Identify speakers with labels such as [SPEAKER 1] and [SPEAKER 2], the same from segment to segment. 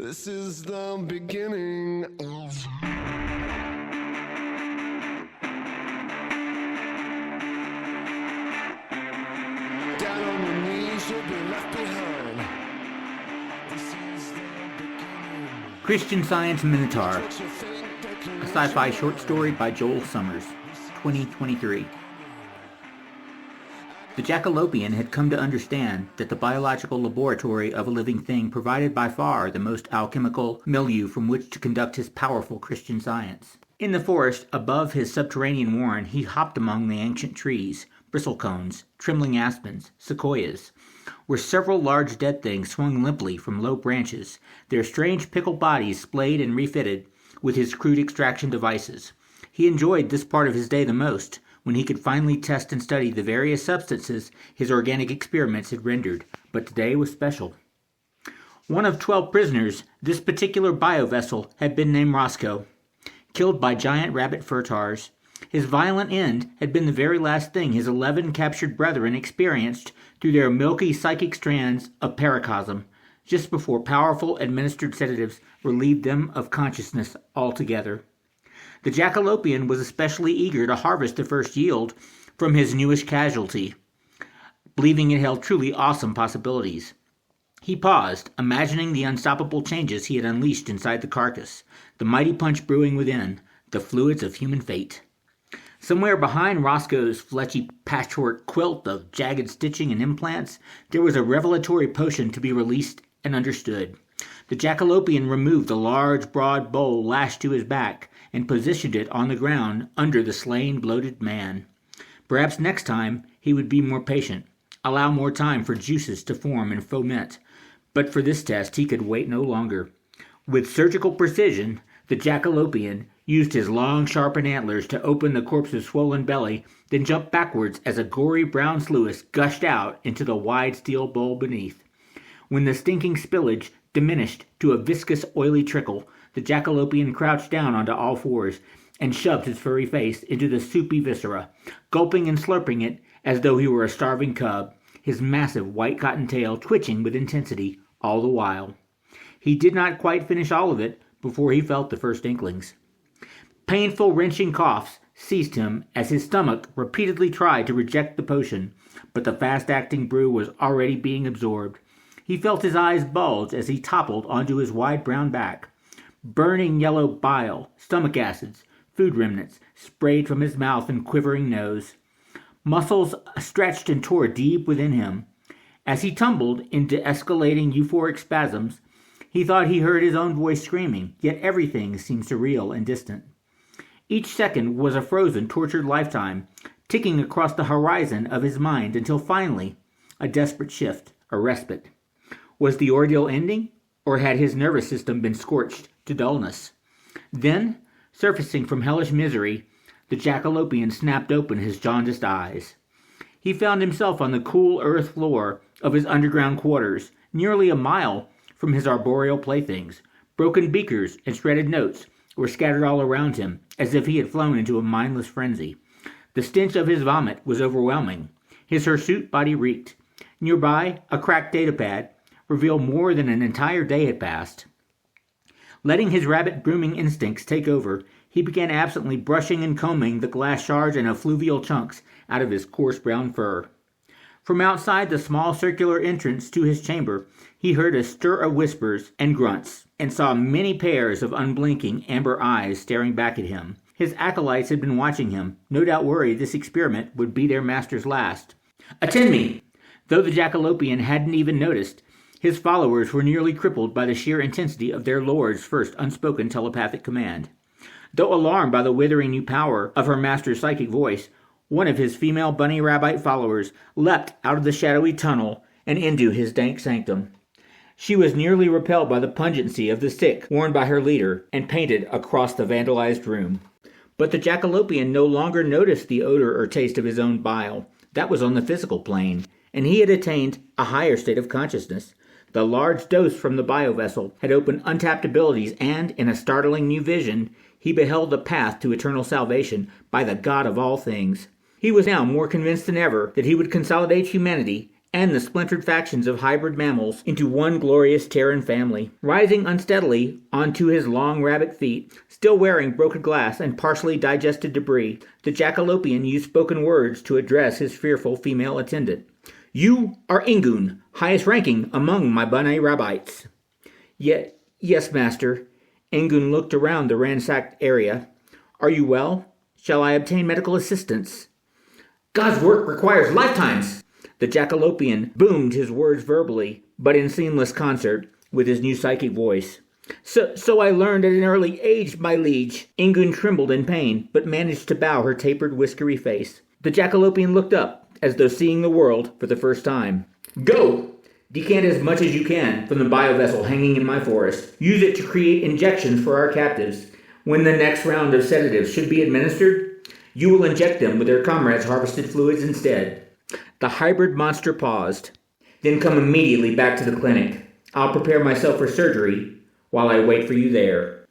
[SPEAKER 1] This is the beginning of... Down on your knees, you'll be left behind. This is the beginning.
[SPEAKER 2] Christian Science Minotaur,
[SPEAKER 1] What you think they can
[SPEAKER 2] a sci-fi short story by Joel Sommers, 2023. The Jackalopian had come to understand that the biological laboratory of a living thing provided by far the most alchemical milieu from which to conduct his powerful Christian science. In the forest above his subterranean warren, he hopped among the ancient trees, bristlecones, trembling aspens, sequoias, where several large dead things swung limply from low branches, their strange pickled bodies splayed and refitted with his crude extraction devices. He enjoyed this part of his day the most, when he could finally test and study the various substances his organic experiments had rendered, but today was special. One of 12 prisoners, this particular biovessel had been named Roscoe, killed by giant rabbit furtars. His violent end had been the very last thing his 11 captured brethren experienced through their milky psychic strands of paracosm, just before powerful administered sedatives relieved them of consciousness altogether. The Jackalopian was especially eager to harvest the first yield from his newish casualty, believing it held truly awesome possibilities. He paused, imagining the unstoppable changes he had unleashed inside the carcass, the mighty punch brewing within, the fluids of human fate. Somewhere behind Roscoe's fleshy patchwork quilt of jagged stitching and implants, there was a revelatory potion to be released and understood. The Jackalopian removed the large, broad bowl lashed to his back and positioned it on the ground under the slain, bloated man. Perhaps next time he would be more patient, allow more time for juices to form and foment. But for this test he could wait no longer. With surgical precision, the Jackalopian used his long, sharpened antlers to open the corpse's swollen belly, then jumped backwards as a gory brown sluice gushed out into the wide steel bowl beneath. When the stinking spillage diminished to a viscous, oily trickle, the Jackalopian crouched down onto all fours and shoved his furry face into the soupy viscera, gulping and slurping it as though he were a starving cub, his massive white cotton tail twitching with intensity all the while. He did not quite finish all of it before he felt the first inklings. Painful, wrenching coughs seized him as his stomach repeatedly tried to reject the potion, but the fast-acting brew was already being absorbed. He felt his eyes bulge as he toppled onto his wide brown back. Burning yellow bile, stomach acids, food remnants sprayed from his mouth and quivering nose. Muscles stretched and tore deep within him. As he tumbled into escalating euphoric spasms, he thought he heard his own voice screaming, yet everything seemed surreal and distant. Each second was a frozen, tortured lifetime, ticking across the horizon of his mind until finally, a desperate shift, a respite. Was the ordeal ending, or had his nervous system been scorched to dullness? Then, surfacing from hellish misery, the Jackalopian snapped open his jaundiced eyes. He found himself on the cool earth floor of his underground quarters, nearly a mile from his arboreal playthings. Broken beakers and shredded notes were scattered all around him, as if he had flown into a mindless frenzy. The stench of his vomit was overwhelming. His hirsute body reeked. Nearby, a cracked datapad revealed more than an entire day had passed. Letting his rabbit grooming instincts take over, he began absently brushing and combing the glass shards and effluvial chunks out of his coarse brown fur. From outside the small circular entrance to his chamber, he heard a stir of whispers and grunts, and saw many pairs of unblinking amber eyes staring back at him. His acolytes had been watching him, no doubt worried this experiment would be their master's last. "Attend me!" Though the Jackalopian hadn't even noticed, his followers were nearly crippled by the sheer intensity of their lord's first unspoken telepathic command. Though alarmed by the withering new power of her master's psychic voice, one of his female bunny rabbite followers leapt out of the shadowy tunnel and into his dank sanctum. She was nearly repelled by the pungency of the stick worn by her leader and painted across the vandalized room. But the Jackalopian no longer noticed the odor or taste of his own bile. That was on the physical plane, and he had attained a higher state of consciousness. The large dose from the biovessel had opened untapped abilities, and, in a startling new vision, he beheld the path to eternal salvation by the God of all things. He was now more convinced than ever that he would consolidate humanity and the splintered factions of hybrid mammals into one glorious Terran family. Rising unsteadily onto his long rabbit feet, still wearing broken glass and partially digested debris, the Jackalopian used spoken words to address his fearful female attendant. "You are Ingun, highest ranking among my B'nai Rabbites." Yes, master." Ingun looked around the ransacked area. "Are you well? Shall I obtain medical assistance?" "God's work requires lifetimes." The Jackalopian boomed his words verbally, but in seamless concert with his new psychic voice. So I learned at an early age, my liege." Ingun trembled in pain, but managed to bow her tapered, whiskery face. The Jackalopian looked up, as though seeing the world for the first time. "Go! Decant as much as you can from the biovessel hanging in my forest. Use it to create injections for our captives. When the next round of sedatives should be administered, you will inject them with their comrades' harvested fluids instead." The hybrid monster paused. "Then come immediately back to the clinic. I'll prepare myself for surgery while I wait for you there."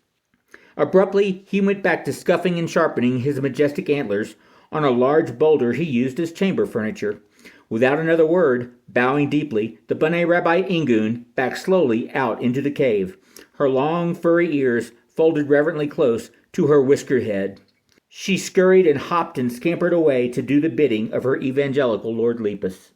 [SPEAKER 2] Abruptly, he went back to scuffing and sharpening his majestic antlers on a large boulder he used as chamber furniture. Without another word, bowing deeply, the B'nai Rabbi Ingun backed slowly out into the cave, her long furry ears folded reverently close to her whiskered head. She scurried and hopped and scampered away to do the bidding of her evangelical Lord Lepus.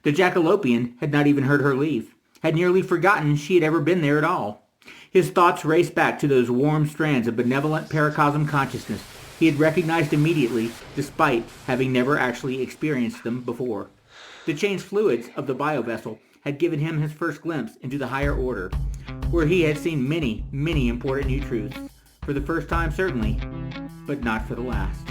[SPEAKER 2] The Jackalopian had not even heard her leave, had nearly forgotten she had ever been there at all. His thoughts raced back to those warm strands of benevolent paracosm consciousness he had recognized immediately, despite having never actually experienced them before. The changed fluids of the biovessel had given him his first glimpse into the higher order, where he had seen many, many important new truths. For the first time, certainly, but not for the last.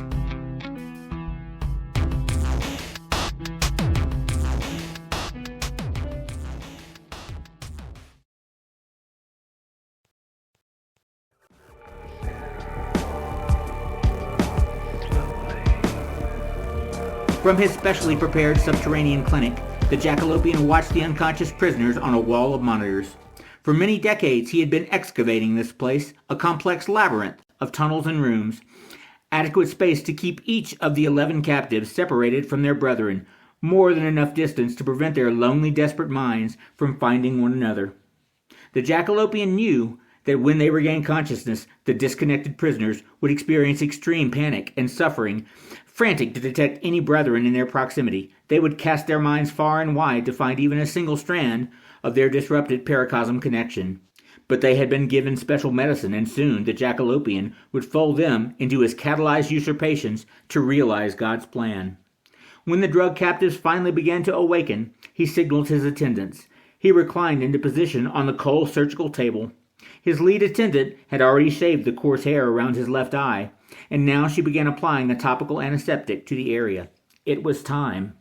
[SPEAKER 2] From his specially prepared subterranean clinic, the Jackalopian watched the unconscious prisoners on a wall of monitors. For many decades he had been excavating this place, a complex labyrinth of tunnels and rooms, adequate space to keep each of the 11 captives separated from their brethren, more than enough distance to prevent their lonely, desperate minds from finding one another. The Jackalopian knew that when they regained consciousness, the disconnected prisoners would experience extreme panic and suffering. Frantic to detect any brethren in their proximity, they would cast their minds far and wide to find even a single strand of their disrupted paracosm connection. But they had been given special medicine, and soon the Jackalopian would fold them into his catalyzed usurpations to realize God's plan. When the drug captives finally began to awaken, he signaled his attendants. He reclined into position on the cold surgical table. His lead attendant had already shaved the coarse hair around his left eye, and now she began applying a topical antiseptic to the area. It was time.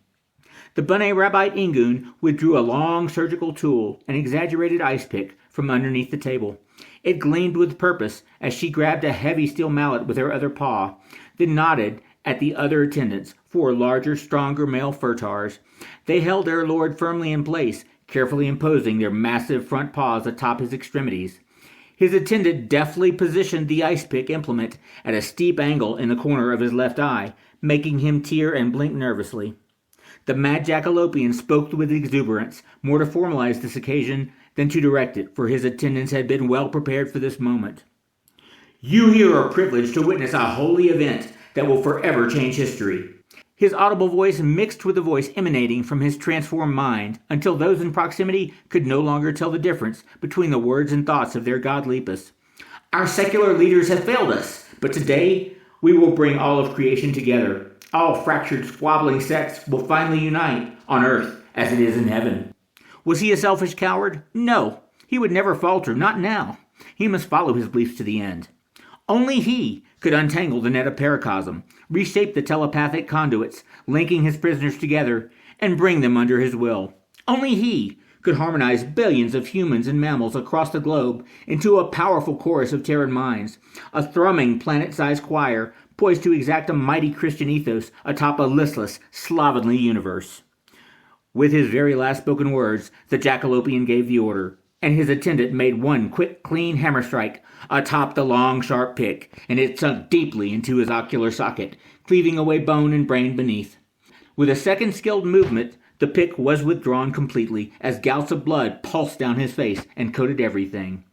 [SPEAKER 2] The B'nai Rabbi Ingun withdrew a long surgical tool, an exaggerated ice pick, from underneath the table. It gleamed with purpose as she grabbed a heavy steel mallet with her other paw, then nodded at the other attendants, 4 larger, stronger male furtars. They held their lord firmly in place, carefully imposing their massive front paws atop his extremities. His attendant deftly positioned the ice pick implement at a steep angle in the corner of his left eye, making him tear and blink nervously. The mad Jackalopian spoke with exuberance, more to formalize this occasion than to direct it, for his attendants had been well prepared for this moment. "You here are privileged to witness a holy event that will forever change history." His audible voice mixed with the voice emanating from his transformed mind, until those in proximity could no longer tell the difference between the words and thoughts of their god Lepus. "Our secular leaders have failed us, but today we will bring all of creation together. All fractured, squabbling sects will finally unite on earth as it is in heaven." Was he a selfish coward? No. He would never falter, not now. He must follow his beliefs to the end. Only he could untangle the net of paracosm, reshape the telepathic conduits, linking his prisoners together, and bring them under his will. Only he could harmonize billions of humans and mammals across the globe into a powerful chorus of Terran minds, a thrumming planet-sized choir poised to exact a mighty Christian ethos atop a listless, slovenly universe. With his very last spoken words, the Jackalopian gave the order, and his attendant made one quick, clean hammer strike atop the long, sharp pick, and it sunk deeply into his ocular socket, cleaving away bone and brain beneath. With a second skilled movement, The pick was withdrawn completely as gouts of blood pulsed down his face and coated everything.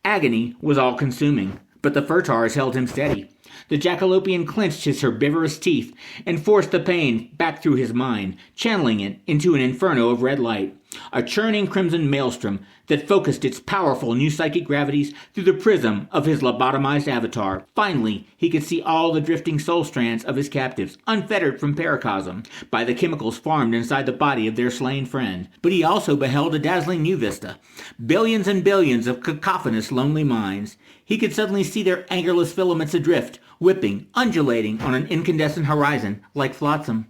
[SPEAKER 2] Agony was all-consuming, but the Furtars held him steady. The Jackalopian clenched his herbivorous teeth and forced the pain back through his mind, channeling it into an inferno of red light, a churning crimson maelstrom that focused its powerful new psychic gravities through the prism of his lobotomized avatar. Finally, he could see all the drifting soul strands of his captives, unfettered from paracosm by the chemicals formed inside the body of their slain friend. But he also beheld a dazzling new vista. Billions and billions of cacophonous, lonely minds. He could suddenly see their angerless filaments adrift, whipping, undulating on an incandescent horizon like flotsam.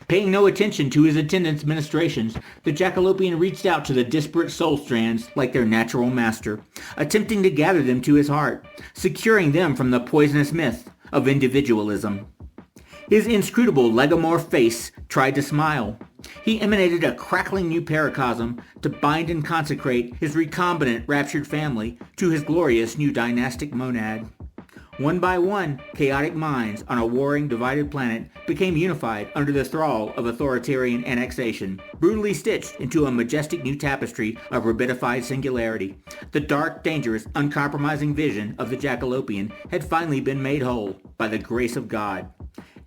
[SPEAKER 2] Paying no attention to his attendant's ministrations, the Jackalopian reached out to the disparate soul strands like their natural master, attempting to gather them to his heart, securing them from the poisonous myth of individualism. His inscrutable legomorph face tried to smile. He emanated a crackling new paracosm to bind and consecrate his recombinant raptured family to his glorious new dynastic monad. One by one, chaotic minds on a warring, divided planet became unified under the thrall of authoritarian annexation, brutally stitched into a majestic new tapestry of rabbitified singularity. The dark, dangerous, uncompromising vision of the Jackalopian had finally been made whole by the grace of God.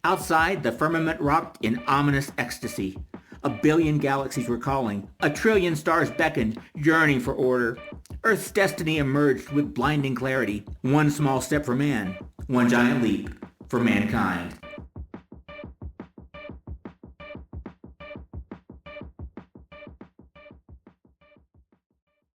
[SPEAKER 2] Outside, the firmament rocked in ominous ecstasy. A billion galaxies were calling. A trillion stars beckoned, yearning for order. Earth's destiny emerged with blinding clarity. One small step for man, one giant leap for mankind.